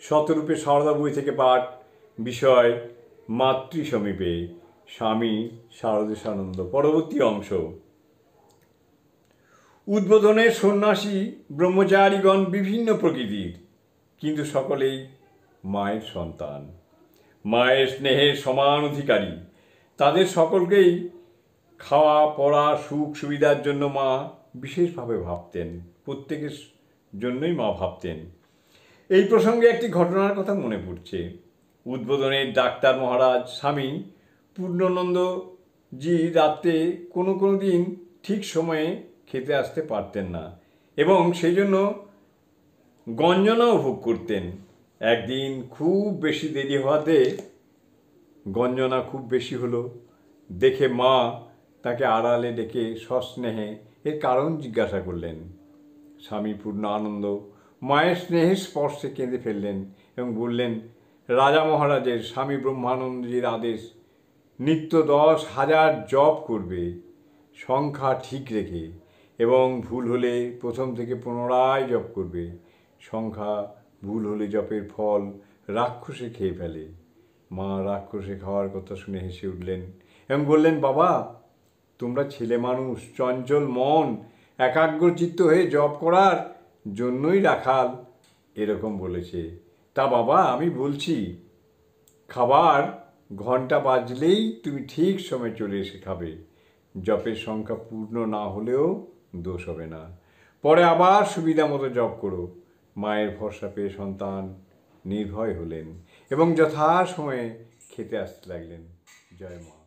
শতরূপে সারদা বই থেকে পাঠ। বিষয় মাতৃ সমীপে, স্বামী শারদেশানন্দ। পরবর্তী অংশ। উদ্বোধনের সন্ন্যাসী ব্রহ্মচারীগণ বিভিন্ন প্রকৃতির, কিন্তু সকলেই মায়ের সন্তান, মায়ের স্নেহের সমান অধিকারী। তাদের সকলকেই খাওয়া পড়া সুখ সুবিধার জন্য মা বিশেষভাবে ভাবতেন, প্রত্যেকের জন্যই মা ভাবতেন। এই প্রসঙ্গে একটি ঘটনার কথা মনে পড়ছে। উদ্বোধনের ডাক্তার মহারাজ স্বামী পূর্ণানন্দজি রাত্রে কোনো দিন ঠিক সময়ে খেতে আসতে পারতেন না এবং সেই জন্য গঞ্জনাও ভোগ করতেন। একদিন খুব বেশি দেরি হওয়াতে গঞ্জনা খুব বেশি হলো দেখে মা তাকে আড়ালে ডেকে সস্নেহে এর কারণ জিজ্ঞাসা করলেন। স্বামী পূর্ণানন্দ মায়ের স্নেহের স্পর্শে কেঁদে ফেললেন এবং বললেন, রাজা মহারাজের স্বামী ব্রহ্মানন্দজির আদেশ, নিত্য 10,000 জপ করবে, সংখ্যা ঠিক রেখে, এবং ভুল হলে প্রথম থেকে পুনরায় জপ করবে। সংখ্যা ভুল হলে জপের ফল রাক্ষসে খেয়ে ফেলে। মা রাক্ষসে খাওয়ার কথা শুনে হেসে উঠলেন এবং বললেন, বাবা, তোমরা ছেলে মানুষ, চঞ্চল মন, একাগ্রচিত্ত হয়ে জপ করার জন্যই রাখাল এরকম বলেছে। তা বাবা, আমি বলছি, খাবার ঘন্টা বাজলেই তুমি ঠিক সময় চলে এসে খাবে। জপের সংখ্যা পূর্ণ না হলেও দোষ হবে না। পরে আবার সুবিধা মতো জপ করো। মায়ের ভরসা পেয়ে সন্তান নির্ভয় হলেন এবং যথাসময়ে খেতে আসতে লাগলেন। জয় মা।